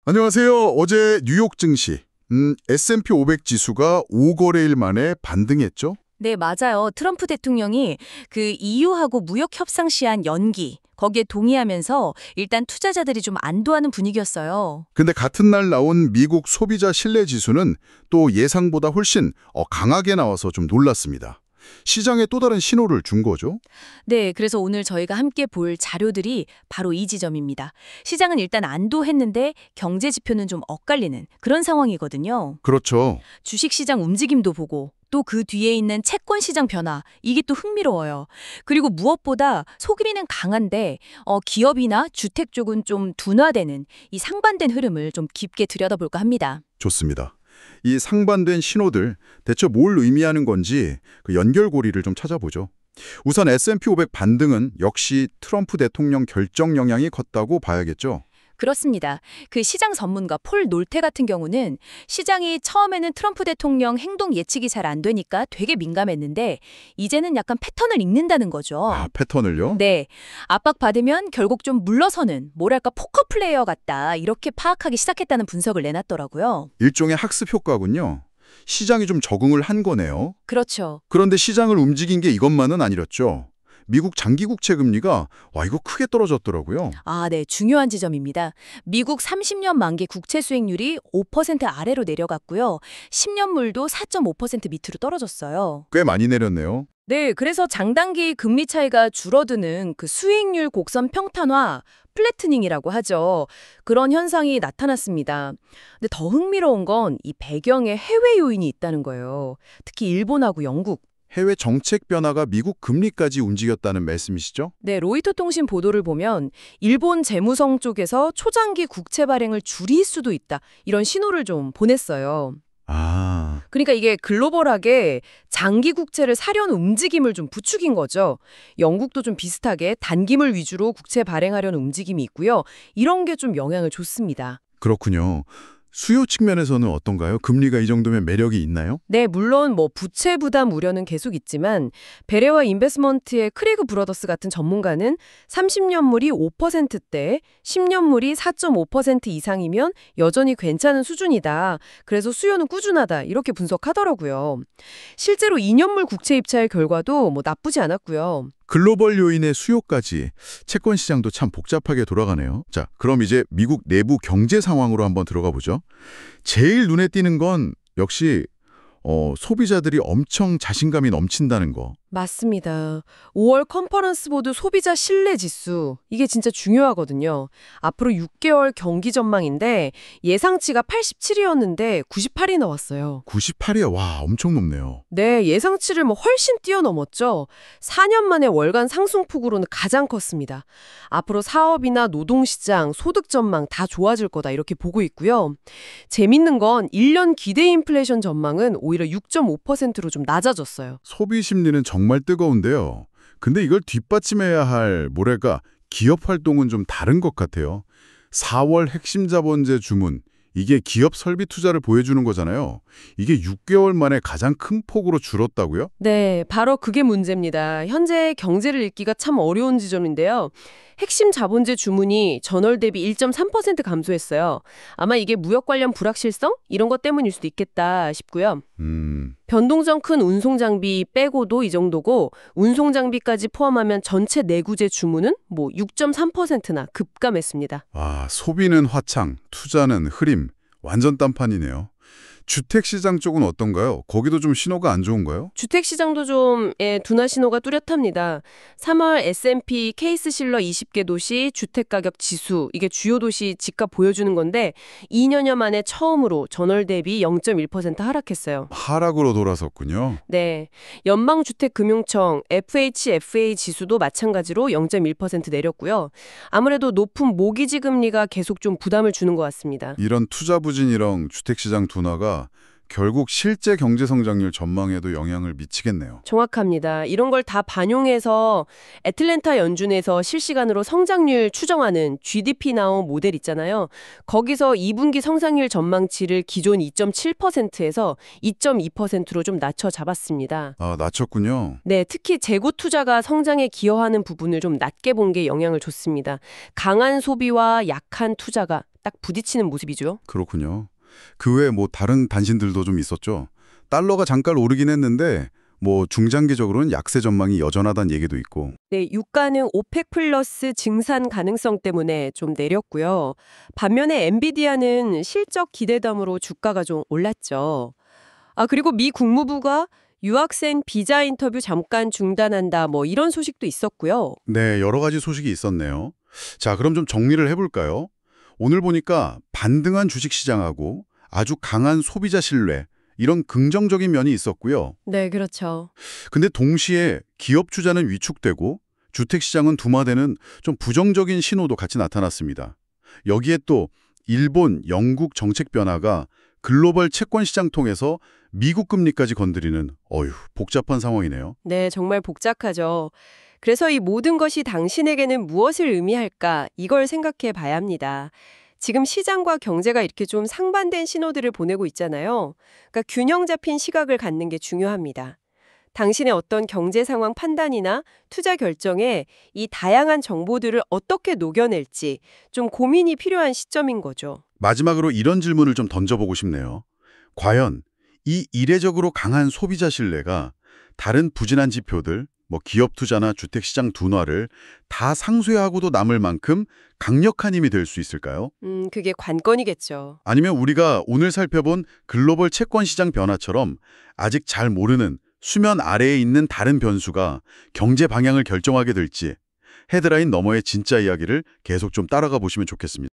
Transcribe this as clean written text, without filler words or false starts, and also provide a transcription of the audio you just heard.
안녕하세요. 어제 뉴욕 증시, S&P 500 지수가 5거래일 만에 반등했죠? 네, 맞아요. 트럼프 대통령이 그 EU하고 무역 협상 시한 연기, 거기에 동의하면서 일단 투자자들이 좀 안도하는 분위기였어요. 근데 같은 날 나온 미국 소비자 신뢰 지수는 또 예상보다 훨씬 강하게 나와서 좀 놀랐습니다. 시장에 또 다른 신호를 준 거죠? 네, 그래서 오늘 저희가 함께 볼 자료들이 바로 이 지점입니다. 시장은 일단 안도했는데 경제 지표는 좀 엇갈리는 그런 상황이거든요. 그렇죠. 주식시장 움직임도 보고 또 그 뒤에 있는 채권 시장 변화, 이게 또 흥미로워요. 그리고 무엇보다 소금리는 강한데 기업이나 주택 쪽은 좀 둔화되는 이 상반된 흐름을 좀 깊게 들여다볼까 합니다. 좋습니다. 이 상반된 신호들 대체 뭘 의미하는 건지 그 연결고리를 좀 찾아보죠. 우선 S&P 500 반등은 역시 트럼프 대통령 결정 영향이 컸다고 봐야겠죠. 그렇습니다. 그 시장 전문가 폴 놀테 같은 경우는 시장이 처음에는 트럼프 대통령 행동 예측이 잘 안 되니까 되게 민감했는데 이제는 약간 패턴을 읽는다는 거죠. 아, 패턴을요? 네. 압박받으면 결국 좀 물러서는 뭐랄까 포커 플레이어 같다. 이렇게 파악하기 시작했다는 분석을 내놨더라고요. 일종의 학습 효과군요. 시장이 좀 적응을 한 거네요. 그렇죠. 그런데 시장을 움직인 게 이것만은 아니었죠. 미국 장기 국채 금리가 이거 크게 떨어졌더라고요. 아, 네. 중요한 지점입니다. 미국 30년 만기 국채 수익률이 5% 아래로 내려갔고요. 10년물도 4.5% 밑으로 떨어졌어요. 꽤 많이 내렸네요. 네, 그래서 장단기 금리 차이가 줄어드는 그 수익률 곡선 평탄화, 플래트닝이라고 하죠. 그런 현상이 나타났습니다. 근데 더 흥미로운 건 이 배경에 해외 요인이 있다는 거예요. 특히 일본하고 영국. 해외 정책 변화가 미국 금리까지 움직였다는 말씀이시죠? 네, 로이터 통신 보도를 보면 일본 재무성 쪽에서 초장기 국채 발행을 줄일 수도 있다. 이런 신호를 좀 보냈어요. 아, 그러니까 이게 글로벌하게 장기 국채를 사려는 움직임을 좀 부추긴 거죠. 영국도 좀 비슷하게 단기물 위주로 국채 발행하려는 움직임이 있고요. 이런 게 좀 영향을 줬습니다. 그렇군요. 수요 측면에서는 어떤가요? 금리가 이 정도면 매력이 있나요? 네, 물론 부채 부담 우려는 계속 있지만 베레와 인베스먼트의 크리그 브러더스 같은 전문가는 30년물이 5%대, 10년물이 4.5% 이상이면 여전히 괜찮은 수준이다. 그래서 수요는 꾸준하다. 이렇게 분석하더라고요. 실제로 2년물 국채 입찰 결과도 나쁘지 않았고요. 글로벌 요인의 수요까지 채권 시장도 참 복잡하게 돌아가네요. 자, 그럼 이제 미국 내부 경제 상황으로 한번 들어가 보죠. 제일 눈에 띄는 건 역시 소비자들이 엄청 자신감이 넘친다는 거. 맞습니다. 5월 컨퍼런스 보드 소비자 신뢰 지수, 이게 진짜 중요하거든요. 앞으로 6개월 경기 전망인데 예상치가 87이었는데 98이 나왔어요. 98이요. 와, 엄청 높네요. 네, 예상치를 훨씬 뛰어넘었죠. 4년 만에 월간 상승폭으로는 가장 컸습니다. 앞으로 사업이나 노동시장, 소득 전망 다 좋아질 거다 이렇게 보고 있고요. 재밌는 건 1년 기대 인플레이션 전망은 오히려 6.5%로 좀 낮아졌어요. 소비 심리는 정말 뜨거운데요. 근데 이걸 뒷받침해야 할 기업 활동은 좀 다른 것 같아요. 4월 핵심 자본제 주문, 이게 기업 설비 투자를 보여주는 거잖아요. 이게 6개월 만에 가장 큰 폭으로 줄었다고요? 네, 바로 그게 문제입니다. 현재 경제를 읽기가 참 어려운 지점인데요. 핵심 자본재 주문이 전월 대비 1.3% 감소했어요. 아마 이게 무역 관련 불확실성? 이런 것 때문일 수도 있겠다 싶고요. 변동성 큰 운송장비 빼고도 이 정도고 운송장비까지 포함하면 전체 내구재 주문은 6.3%나 급감했습니다. 와, 소비는 화창, 투자는 흐림, 완전 딴판이네요. 주택시장 쪽은 어떤가요? 거기도 좀 신호가 안 좋은가요? 주택시장도 좀 둔화 신호가 뚜렷합니다. 3월 S&P 케이스실러 20개 도시 주택가격 지수, 이게 주요 도시 집값 보여주는 건데 2년여 만에 처음으로 전월 대비 0.1% 하락했어요. 하락으로 돌아섰군요. 네, 연방주택금융청 FHFA 지수도 마찬가지로 0.1% 내렸고요. 아무래도 높은 모기지 금리가 계속 좀 부담을 주는 것 같습니다. 이런 투자 부진이랑 주택시장 둔화가 결국 실제 경제 성장률 전망에도 영향을 미치겠네요. 정확합니다. 이런 걸 다 반영해서 애틀랜타 연준에서 실시간으로 성장률 추정하는 GDP 나우 모델 있잖아요. 거기서 2분기 성장률 전망치를 기존 2.7%에서 2.2%로 좀 낮춰 잡았습니다. 아, 낮췄군요. 네, 특히 재고 투자가 성장에 기여하는 부분을 좀 낮게 본 게 영향을 줬습니다. 강한 소비와 약한 투자가 딱 부딪히는 모습이죠. 그렇군요. 그 외에 뭐 다른 단신들도 좀 있었죠. 달러가 잠깐 오르긴 했는데 뭐 중장기적으로는 약세 전망이 여전하다는 얘기도 있고. 네, 유가는 오펙 플러스 증산 가능성 때문에 좀 내렸고요. 반면에 엔비디아는 실적 기대감으로 주가가 좀 올랐죠. 그리고 미 국무부가 유학생 비자 인터뷰 잠깐 중단한다 뭐 이런 소식도 있었고요. 네, 여러 가지 소식이 있었네요. 자, 그럼 좀 정리를 해볼까요? 오늘 보니까 반등한 주식시장하고 아주 강한 소비자 신뢰, 이런 긍정적인 면이 있었고요. 네, 그렇죠. 근데 동시에 기업 투자는 위축되고 주택시장은 둔화되는 좀 부정적인 신호도 같이 나타났습니다. 여기에 또 일본, 영국 정책 변화가 글로벌 채권 시장 통해서 미국 금리까지 건드리는 복잡한 상황이네요. 네, 정말 복잡하죠. 그래서 이 모든 것이 당신에게는 무엇을 의미할까 이걸 생각해 봐야 합니다. 지금 시장과 경제가 이렇게 좀 상반된 신호들을 보내고 있잖아요. 그러니까 균형 잡힌 시각을 갖는 게 중요합니다. 당신의 어떤 경제 상황 판단이나 투자 결정에 이 다양한 정보들을 어떻게 녹여낼지 좀 고민이 필요한 시점인 거죠. 마지막으로 이런 질문을 좀 던져보고 싶네요. 과연 이 이례적으로 강한 소비자 신뢰가 다른 부진한 지표들, 뭐 기업 투자나 주택시장 둔화를 다 상쇄하고도 남을 만큼 강력한 힘이 될 수 있을까요? 그게 관건이겠죠. 아니면 우리가 오늘 살펴본 글로벌 채권 시장 변화처럼 아직 잘 모르는 수면 아래에 있는 다른 변수가 경제 방향을 결정하게 될지 헤드라인 너머의 진짜 이야기를 계속 좀 따라가 보시면 좋겠습니다.